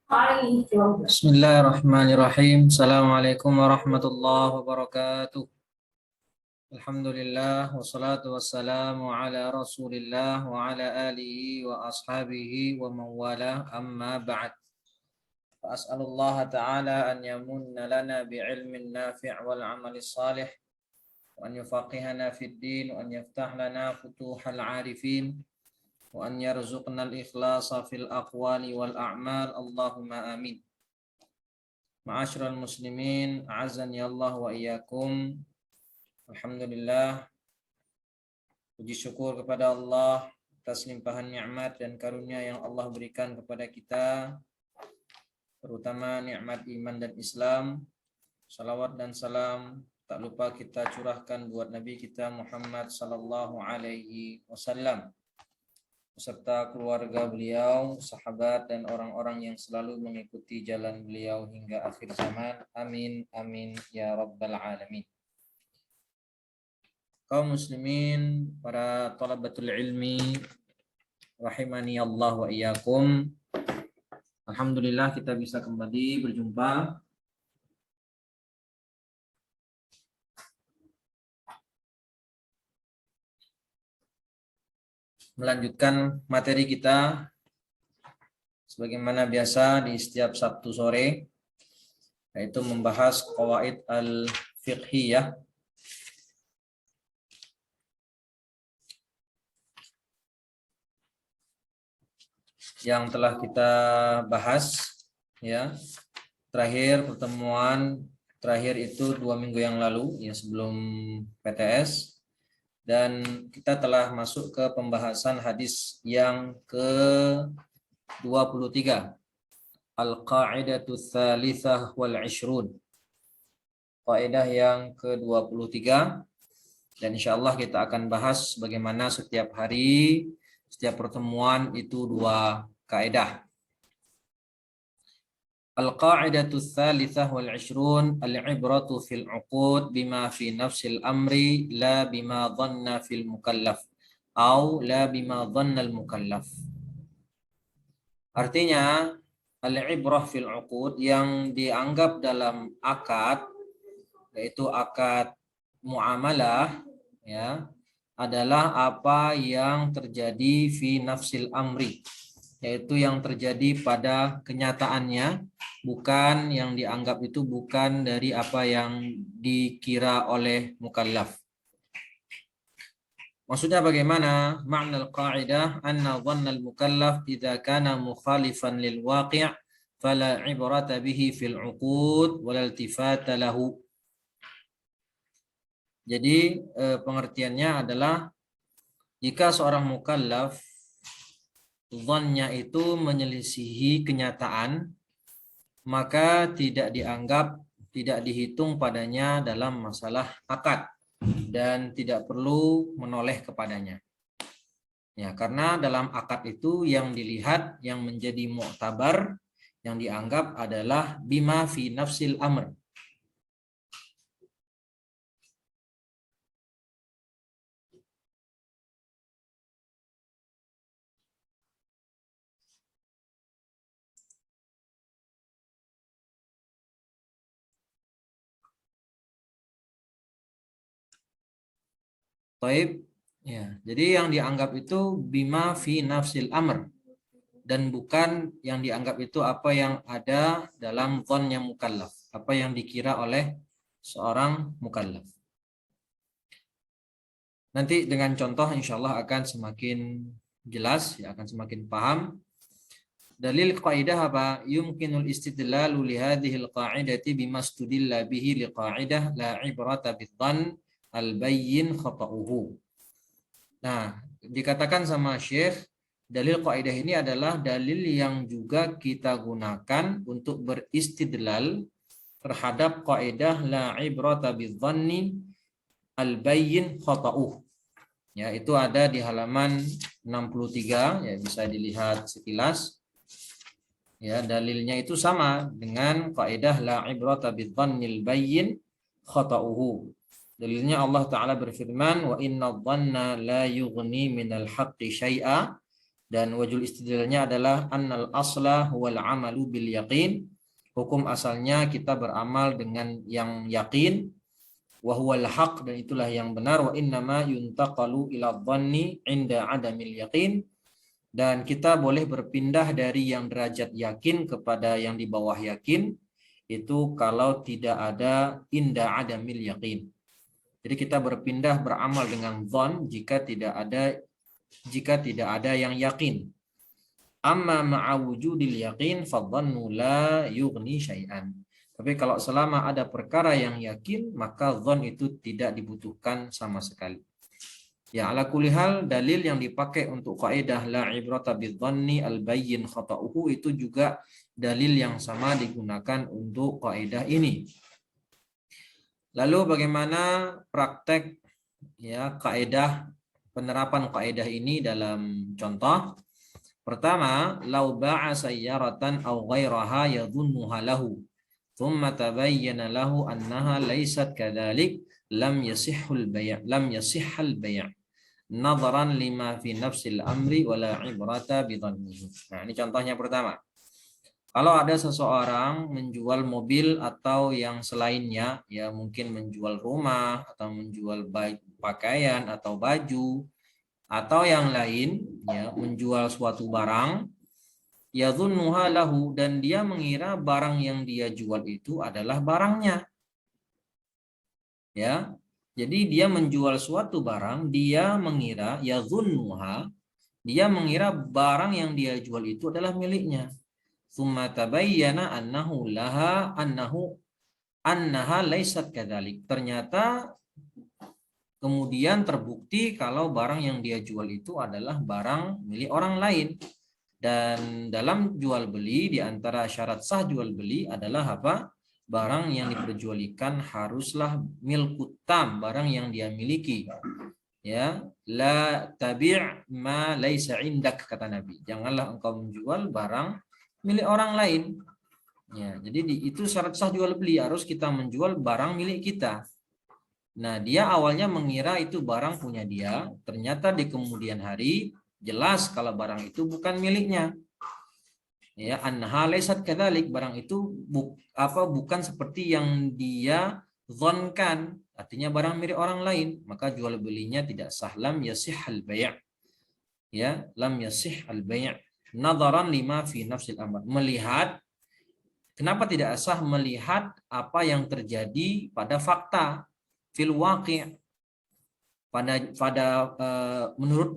Bismillahirrahmanirrahim. Assalamualaikum warahmatullahi wabarakatuh. Alhamdulillah wassalatu wassalamu ala Rasulillah wa ala alihi wa ashabihi wa mawala amma ba'd. As'alullah ta'ala an yamunna lana bi'ilmin nafi' wal amali salih wa an yufaqihana fid din wa an yaftah lana futuhal arifin wa an yarzuqna al-ikhlasa fil aqwali wal a'mal. Allahumma amin. Ma'asyiral muslimin, a'azzani Allah wa iyyakum. Alhamdulillah, puji syukur kepada Allah atas limpahan nikmat dan karunia yang Allah berikan kepada kita, terutama nikmat iman dan Islam. Salawat dan salam tak lupa kita curahkan buat Nabi kita Muhammad sallallahu alaihi wasallam beserta keluarga beliau, sahabat dan orang-orang yang selalu mengikuti jalan beliau hingga akhir zaman. Amin amin ya rabbal alamin. Kaum muslimin, para thalabatul ilmi rahimani Allah wa iyyakum. Alhamdulillah kita bisa kembali berjumpa melanjutkan materi kita sebagaimana biasa di setiap Sabtu sore, yaitu membahas qawaid al-fiqhiyah yang telah kita bahas ya. Terakhir pertemuan terakhir itu 2 minggu yang lalu ya, sebelum PTS. Dan kita telah masuk ke pembahasan hadis yang ke-23. Al-Qa'idatu Tsalitsah wal 'Ishrun. Kaidah yang ke-23. Dan insyaallah kita akan bahas bagaimana setiap hari, setiap pertemuan itu 2 kaidah. Al-Qa'idatu Tsalitsah wal 'Ishrun, al-'ibratu fil 'uqud bima fi nafsil amri la bima dhanna fil mukallaf au la bima dhanna al-mukallaf. Artinya al-ibrah fil 'uqud, yang dianggap dalam akad, yaitu akad muamalah ya, adalah apa yang terjadi fi nafsil amri, yaitu yang terjadi pada kenyataannya, bukan yang dianggap itu bukan dari apa yang dikira oleh mukallaf. Maksudnya bagaimana? Ma'na al-qa'idah anna dhanna al-mukallaf idza kana mukhalifan lil waqi' fala ibrata bihi fil 'uqud wala iltifata lahu. Jadi pengertiannya adalah jika seorang mukallaf dhannya itu menyelisihi kenyataan, maka tidak dianggap, tidak dihitung padanya dalam masalah akad dan tidak perlu menoleh kepadanya. Ya, karena dalam akad itu yang dilihat, yang menjadi mu'tabar, yang dianggap adalah bima fi nafsil amr. Taib, ya. Jadi yang dianggap itu bima fi nafsil amr, dan bukan yang dianggap itu apa yang ada dalam dhannya mukallaf, apa yang dikira oleh seorang mukallaf. Nanti dengan contoh insyaallah akan semakin jelas, ya, akan semakin paham. Dalil qaidah apa? Yumkinul istidlalu li hadhil qa'idati bima studilla bihi li qa'idah la ibrata bidhann al-bayyin khata'uhu. Nah, dikatakan sama Syekh, dalil qaidah ini adalah dalil yang juga kita gunakan untuk beristidlal terhadap qaidah la ibrata bidhanni al-bayyin khata'uhu. Ya, itu ada di halaman 63, ya, bisa dilihat sekilas. Ya, dalilnya itu sama dengan kaidah la ibrata bidhannil bayyin khata'uhu. Dalilnya Allah Ta'ala berfirman, wa inna dhanna la yughni minal haqqi syai'a, Dan wajul istidlalnya adalah annal asla huwal amalu bil yaqin. Hukum asalnya kita beramal dengan yang yakin, wa huwal haq, dan itulah yang benar, wa innama yuntaqalu ila dhanni inda adamil yaqin, dan kita boleh berpindah dari yang derajat yakin kepada yang di bawah yakin itu kalau tidak ada inda adamil yaqin. Jadi kita berpindah beramal dengan dhan jika tidak ada yang yakin. Amma ma'a wujudil yaqin fadhannu la yughni syai'an. Tapi kalau selama ada perkara yang yakin, maka dhan itu tidak dibutuhkan sama sekali. Ya, ala kulli hal, dalil yang dipakai untuk kaidah la ibrata bidhanni al-bayyin khata'uhu itu juga dalil yang sama digunakan untuk kaidah ini. Lalu bagaimana praktek ya kaidah, penerapan kaidah ini dalam contoh? Pertama, lau ba'a sayyaratan aw ghairaha yadhunnuha lahu, thumma tabayyana lahu annaha laysat kadzalik, lam yasihhul bay', nadharan lima fi nafsil amri wala ibrata bi dhannihi. Nah, ini contohnya pertama. Kalau ada seseorang menjual mobil atau yang selainnya, ya mungkin menjual rumah atau menjual pakaian atau baju atau yang lain, ya menjual suatu barang, yadhunnuha lahu, dan dia mengira barang yang dia jual itu adalah barangnya, ya. Jadi dia menjual suatu barang, dia mengira yadhunnuha, dia mengira barang yang dia jual itu adalah miliknya. Tsumma tabayyana annaha laysat kadzalik. Ternyata kemudian terbukti kalau barang yang dia jual itu adalah barang milik orang lain. Dan dalam jual beli, di antara syarat sah jual beli adalah apa? Barang yang diperjualbelikan haruslah milkut tam, barang yang dia miliki. Ya, la tabi' ma laisa indak, kata Nabi. Janganlah engkau menjual barang milik orang lain. Ya, jadi itu syarat sah jual beli, harus kita menjual barang milik kita. Nah, dia awalnya mengira itu barang punya dia, ternyata di kemudian hari jelas kalau barang itu bukan miliknya. Ya, annaha laysat kadzalik, barang itu bukan seperti yang dia dzankan, artinya barang milik orang lain, maka jual belinya tidak sah, lam yasihhal bay'. Ya, lam yasihhal bay'. Nadharan lima fi nafsil amr. Melihat, kenapa tidak sah? Melihat apa yang terjadi pada fakta, fil waqi', pada menurut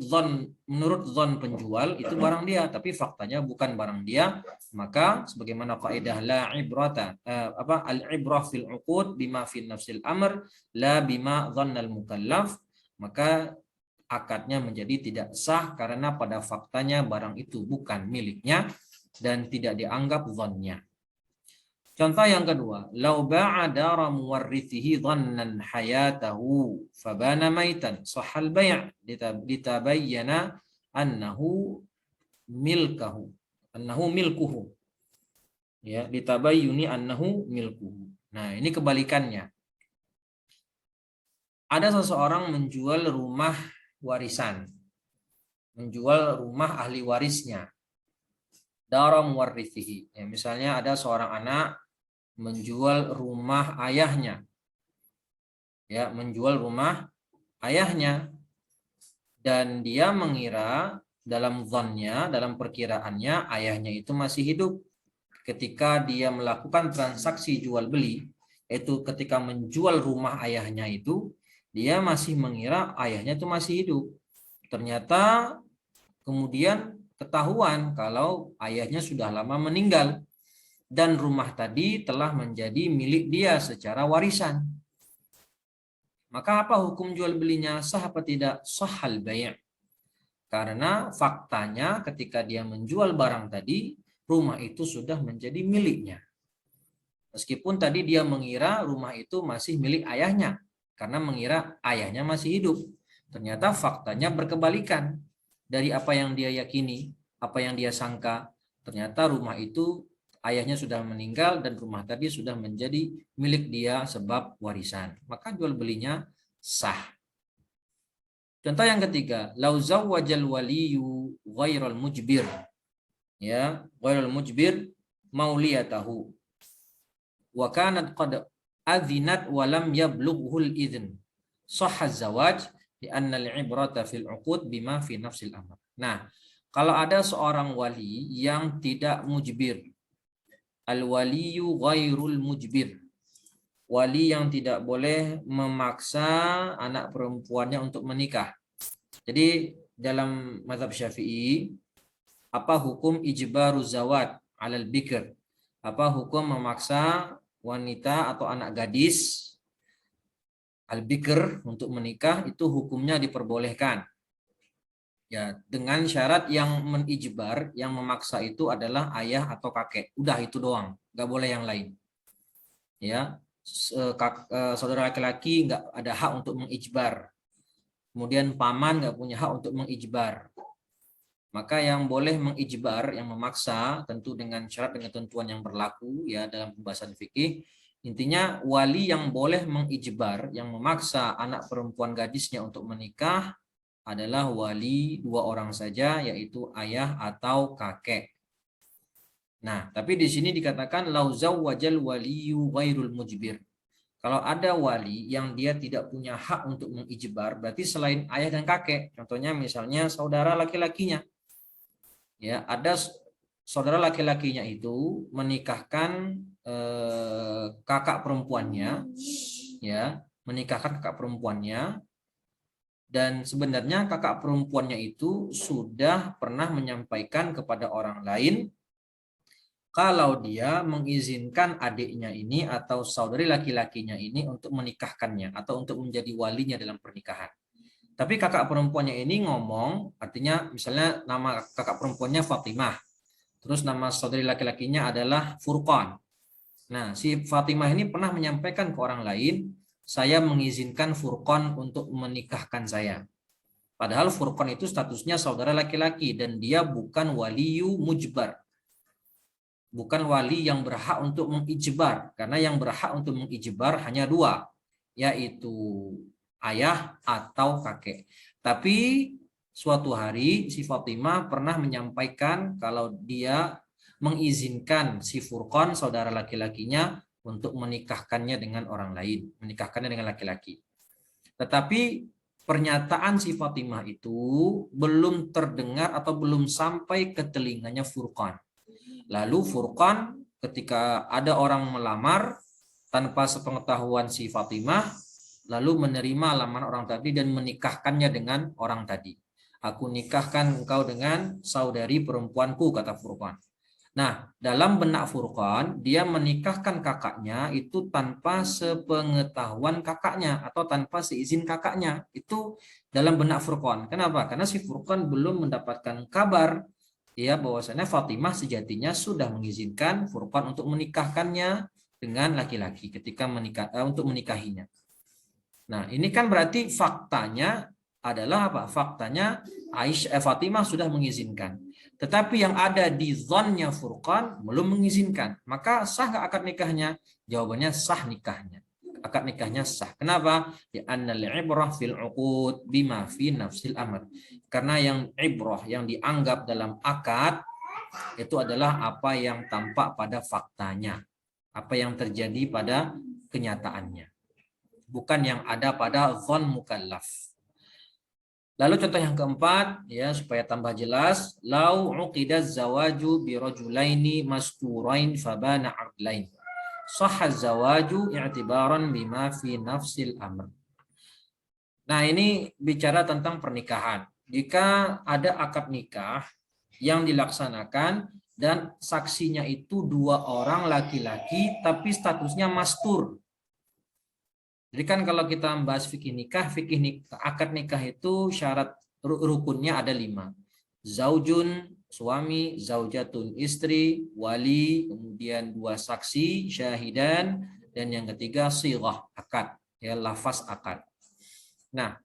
zon penjual itu barang dia, tapi faktanya bukan barang dia. Maka sebagaimana kaidah la ibrata al ibrah fil uqud bima fi nafsil amr la bima dhannal mukallaf, maka akadnya menjadi tidak sah karena pada faktanya barang itu bukan miliknya dan tidak dianggap zonnya. Contoh yang kedua, lau ba'a dara muwarrithihi dhannan hayatahu fabana maitan sahal bay' ditabayyana annahu milkuhu. Ya, ditabayyuni annahu milkuhu. Nah, ini kebalikannya. Ada seseorang menjual rumah warisan, menjual rumah ahli warisnya. Dara muwarrithihi. Ya, misalnya ada seorang anak menjual rumah ayahnya, ya menjual rumah ayahnya, dan dia mengira dalam zonnya, dalam perkiraannya ayahnya itu masih hidup ketika dia melakukan transaksi jual beli, yaitu ketika menjual rumah ayahnya itu dia masih mengira ayahnya itu masih hidup. Ternyata kemudian ketahuan kalau ayahnya sudah lama meninggal dan rumah tadi telah menjadi milik dia secara warisan. Maka apa hukum jual belinya? Sah apa tidak? Sahal bay'. Karena faktanya ketika dia menjual barang tadi, rumah itu sudah menjadi miliknya. Meskipun tadi dia mengira rumah itu masih milik ayahnya, karena mengira ayahnya masih hidup. Ternyata faktanya berkebalikan dari apa yang dia yakini, apa yang dia sangka. Ternyata rumah itu ayahnya sudah meninggal dan rumah tadi sudah menjadi milik dia sebab warisan. Maka jual belinya sah. Contoh yang ketiga, lau zawwajal waliyu ghairal mujbir, ya, ghairal mujbir mauliyatahu wa kanat qad adzinat wa lam yablughul idzn sahha zawaj li anna al-ibrata fil uqud bima fi nafsil amr. Nah, kalau ada seorang wali yang tidak mujbir, al-waliyu ghairul mujbir, wali yang tidak boleh memaksa anak perempuannya untuk menikah. Jadi dalam mazhab Syafi'i, apa hukum ijbaru zawat alal bikr? Apa hukum memaksa wanita atau anak gadis al-bikr untuk menikah? Itu hukumnya diperbolehkan. Ya, dengan syarat yang menijbar, yang memaksa itu adalah ayah atau kakek. Udah itu doang, nggak boleh yang lain. Ya, saudara laki-laki nggak ada hak untuk mengijbar. Kemudian paman nggak punya hak untuk mengijbar. Maka yang boleh mengijbar, yang memaksa, tentu dengan syarat dan ketentuan yang berlaku ya dalam pembahasan fikih. Intinya wali yang boleh mengijbar, yang memaksa anak perempuan gadisnya untuk menikah adalah wali dua orang saja, yaitu ayah atau kakek. Nah, tapi di sini dikatakan lau zawwajal waliyu ghairul mujbir. Kalau ada wali yang dia tidak punya hak untuk mengijbar, berarti selain ayah dan kakek, contohnya misalnya saudara laki-lakinya. Ya, ada saudara laki-lakinya itu menikahkan kakak perempuannya, ya, menikahkan kakak perempuannya. Dan sebenarnya kakak perempuannya itu sudah pernah menyampaikan kepada orang lain kalau dia mengizinkan adiknya ini atau saudari laki-lakinya ini untuk menikahkannya atau untuk menjadi walinya dalam pernikahan. Tapi kakak perempuannya ini ngomong, artinya misalnya nama kakak perempuannya Fatimah, terus nama saudari laki-lakinya adalah Furqan. Nah, si Fatimah ini pernah menyampaikan ke orang lain, saya mengizinkan Furqan untuk menikahkan saya. Padahal Furqan itu statusnya saudara laki-laki dan dia bukan waliyu mujbar. Bukan wali yang berhak untuk mengijbar. Karena yang berhak untuk mengijbar hanya dua, yaitu ayah atau kakek. Tapi suatu hari si Fatimah pernah menyampaikan kalau dia mengizinkan si Furqan, saudara laki-lakinya, untuk menikahkannya dengan orang lain. Menikahkannya dengan laki-laki. Tetapi pernyataan si Fatimah itu belum terdengar atau belum sampai ke telinganya Furqan. Lalu Furqan ketika ada orang melamar tanpa sepengetahuan si Fatimah, lalu menerima lamaran orang tadi dan menikahkannya dengan orang tadi. Aku nikahkan engkau dengan saudari perempuanku, kata Furqan. Nah, dalam benak Furqan, dia menikahkan kakaknya itu tanpa sepengetahuan kakaknya atau tanpa seizin kakaknya. Itu dalam benak Furqan. Kenapa? Karena si Furqan belum mendapatkan kabar ya bahwasanya Fatimah sejatinya sudah mengizinkan Furqan untuk menikahkannya dengan laki-laki ketika untuk menikahinya. Nah, ini kan berarti faktanya adalah apa? Faktanya Fatimah sudah mengizinkan. Tetapi yang ada di zonnya Furqan belum mengizinkan. Maka sah nggak akad nikahnya? Jawabannya sah nikahnya. Akad nikahnya sah. Kenapa? Di annal ibrah fil uqud bima fi nafsil amr. Karena yang ibrah yang dianggap dalam akad itu adalah apa yang tampak pada faktanya. Apa yang terjadi pada kenyataannya. Bukan yang ada pada zon mukallaf. Lalu contoh yang keempat ya supaya tambah jelas, lau uqidaz zawaju bi rajulaini masturain fabana aqlain. Sahha zawaju i'tibaran bima fi nafsil amr. Nah, ini bicara tentang pernikahan. Jika ada akad nikah yang dilaksanakan dan saksinya itu dua orang laki-laki tapi statusnya mastur. Jadi kan kalau kita membahas fikih nikah, akad nikah itu syarat rukunnya ada 5. Zaujun, suami, zaujatun, istri, wali, kemudian 2 saksi, syahidan, dan yang ketiga sighah, akad, ya lafaz akad. Nah,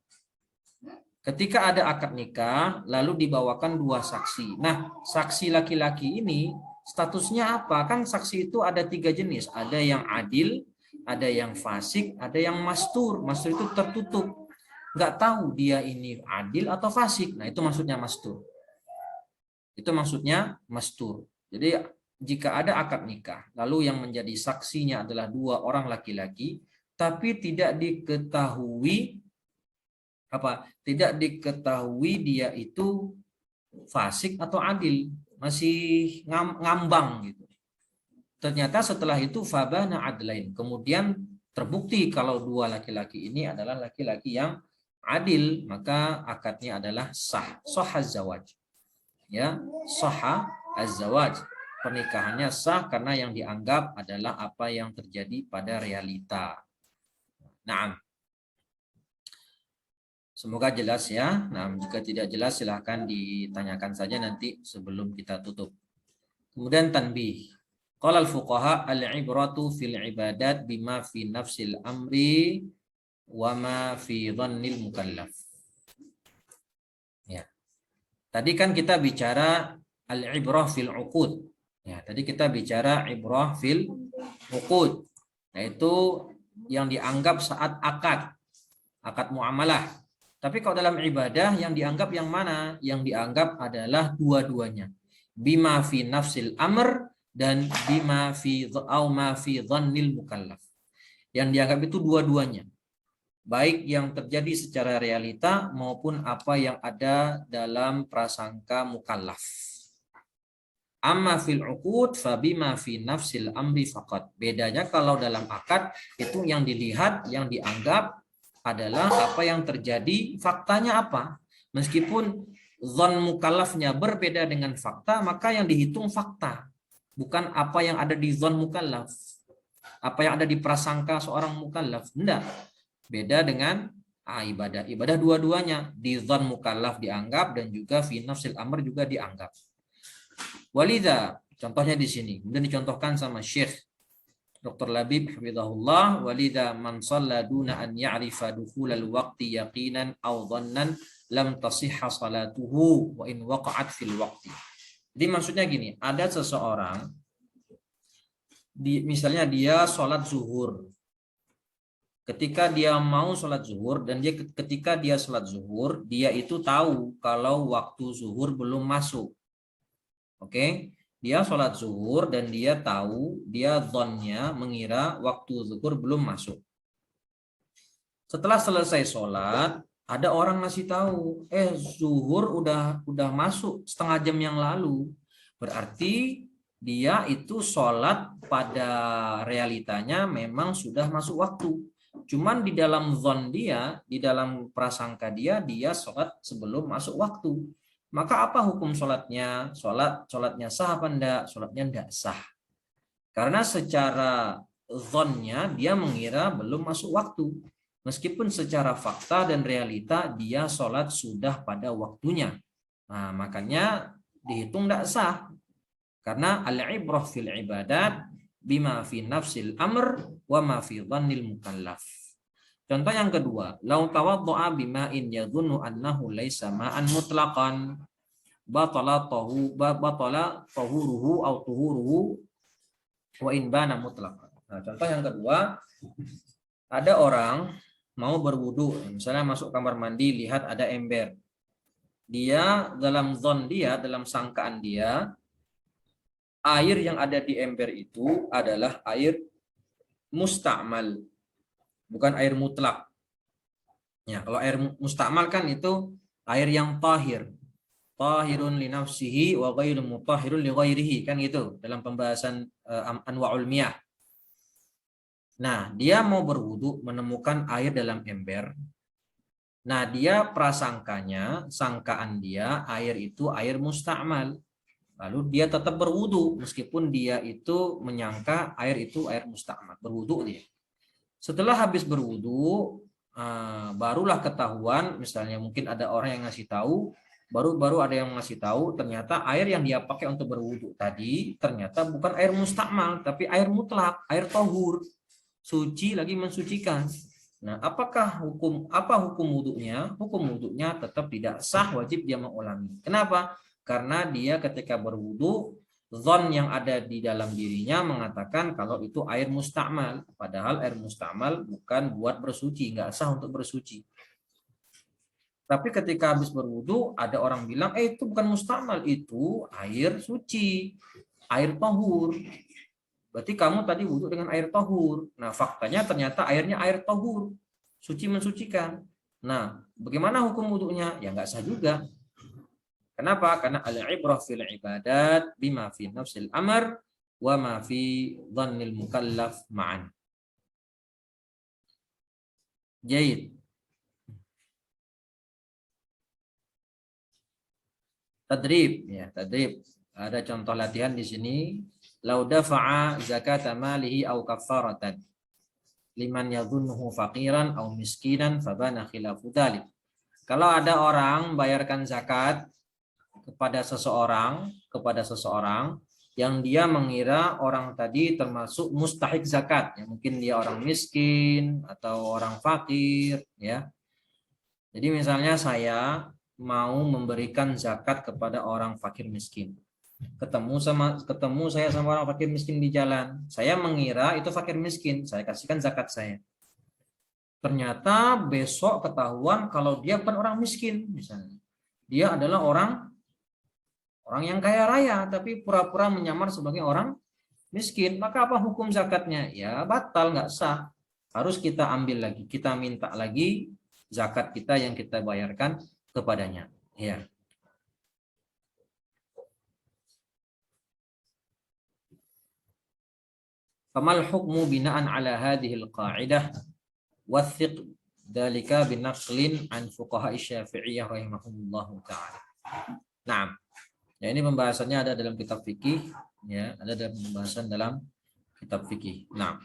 ketika ada akad nikah, lalu dibawakan 2 saksi. Nah, saksi laki-laki ini statusnya apa? Kan saksi itu ada 3 jenis, ada yang adil, ada yang fasik, ada yang mastur. Mastur itu tertutup. nggak tahu dia ini adil atau fasik. Nah, itu maksudnya mastur. Itu maksudnya mastur. Jadi jika ada akad nikah, lalu yang menjadi saksinya adalah dua orang laki-laki, tapi tidak diketahui apa? Tidak diketahui dia itu fasik atau adil, masih ngambang gitu. Ternyata setelah itu fabana adlain. Kemudian terbukti kalau dua laki-laki ini adalah laki-laki yang adil, maka akadnya adalah sah. Sahha zawaj. Ya, sahha az-zawaj. Pernikahannya sah karena yang dianggap adalah apa yang terjadi pada realita. Nah, semoga jelas ya. Nah, jika tidak jelas silahkan ditanyakan saja nanti sebelum kita tutup. Kemudian tanbih. Qala al-fuqaha al-ibratu fil ibadat bima fi nafsil amri wa ma fi dhannil mukallaf. Ya. Tadi kan kita bicara al-ibrah fil uqud. Ya, tadi kita bicara ibrah fil uqud. Yaitu yang dianggap saat akad muamalah. Tapi kalau dalam ibadah yang dianggap yang mana? Yang dianggap adalah dua-duanya. Bima fi nafsil amr dan bima fi au ma fi dhannil mukallaf. Yang dianggap itu dua-duanya. Baik yang terjadi secara realita maupun apa yang ada dalam prasangka mukallaf. Amma fil uqud fa bima fi nafsil amri faqat. Bedanya kalau dalam akad itu yang dilihat, yang dianggap adalah apa yang terjadi, faktanya apa. Meskipun zon mukallafnya berbeda dengan fakta, maka yang dihitung fakta. Bukan apa yang ada di zon mukallaf. Apa yang ada di prasangka seorang mukallaf. Tidak. Beda dengan ibadah. Ibadah dua-duanya. Di zon mukallaf dianggap dan juga fi nafsil amr juga dianggap. Walidha, contohnya di sini. Kemudian dicontohkan sama Syekh Dr. Labib hafizahullah, walidha man shalla duna an ya'rifa dukhulal waqti yaqinan aw dhannan lam tasihha salatuhu wa in waqa'at fil waqti. Jadi maksudnya gini, ada seseorang misalnya dia sholat zuhur. Ketika dia mau sholat zuhur dan ketika dia sholat zuhur, dia itu tahu kalau waktu zuhur belum masuk. Oke, dia sholat zuhur dan dia tahu, dia dhonnya mengira waktu zuhur belum masuk. Setelah selesai sholat, ada orang ngasih tahu, zuhur udah masuk setengah jam yang lalu. Berarti dia itu sholat pada realitanya memang sudah masuk waktu. Cuman di dalam dhon dia, di dalam prasangka dia sholat sebelum masuk waktu. Maka apa hukum sholatnya? Sholatnya sah apa enggak? Sholatnya enggak sah. Karena secara dhonnya dia mengira belum masuk waktu. Meskipun secara fakta dan realita dia sholat sudah pada waktunya. Nah, makanya dihitung enggak sah. Karena al-ibrah fil ibadat bima fi nafsil amr wa ma fi dhannil mukallaf. Contoh yang kedua, lau tawaddu'a bima'in yadhunnu annahu laisa ma'an mutlaqan batala tahuruhu au tuhuruhu wa in bana mutlaqan. Nah, contoh yang kedua, ada orang mau berwudu, misalnya masuk kamar mandi lihat ada ember. Dia dalam zon dia, dalam sangkaan dia, air yang ada di ember itu adalah air musta'mal, bukan air mutlak. Ya, kalau air musta'mal kan itu air yang tahir. Tahirun li nafsihi wa ghairu mutahhirun li ghairihi, kan gitu dalam pembahasan anwa'ul miyah. Nah, dia mau berwudu menemukan air dalam ember. Nah, dia prasangkanya, sangkaan dia air itu air musta'mal. Lalu dia tetap berwudu meskipun dia itu menyangka air itu air musta'mal, berwudu dia. Setelah habis berwudu, barulah ketahuan, misalnya mungkin ada orang yang ngasih tahu, baru ada yang ngasih tahu ternyata air yang dia pakai untuk berwudu tadi ternyata bukan air mustakmal tapi air mutlak, air tohur, suci lagi mensucikan. Nah, apa hukum wudunya? Hukum wudunya tetap tidak sah, wajib dia mengulangi. Kenapa? Karena dia ketika berwudu, zon yang ada di dalam dirinya mengatakan kalau itu air mustakmal, padahal air mustakmal bukan buat bersuci, nggak sah untuk bersuci. Tapi ketika habis berwudu, ada orang bilang, itu bukan mustamal, itu air suci, air tahur. Berarti kamu tadi wudu dengan air tahur. Nah, faktanya ternyata airnya air tahur, suci mensucikan. Nah, bagaimana hukum wudunya? Ya nggak sah juga. Kenapa? Karena al-ibrah fil ibadat bima fi nafsil amr wa ma fi dhannil mukallaf ma'an. Jayid. Tadrib, ya, tadrib. Ada contoh latihan di sini. Lau dafa'a zakata malihi au kaffaratan liman yadhunnuhu faqiran au miskinan fabana khilafu dzalik. Kalau ada orang bayarkan zakat kepada seseorang yang dia mengira orang tadi termasuk mustahik zakat, ya, mungkin dia orang miskin atau orang fakir, ya. Jadi misalnya saya mau memberikan zakat kepada orang fakir miskin. Ketemu saya sama orang fakir miskin di jalan. Saya mengira itu fakir miskin, saya kasihkan zakat saya. Ternyata besok ketahuan kalau dia bukan orang miskin misalnya. Dia adalah orang yang kaya raya tapi pura-pura menyamar sebagai orang miskin. Maka apa hukum zakatnya? Ya batal, nggak sah. Harus kita ambil lagi, kita minta lagi zakat kita yang kita bayarkan kepadanya. Ya. Famal hukmu bina'an ala hadhil qa'idah wathiq dalika binaqlin an fuqaha Syafi'iyah rahimahumullahu taala. Nah, ya ini pembahasannya ada dalam kitab fikih, ya, ada dalam pembahasan dalam kitab fikih. Nah,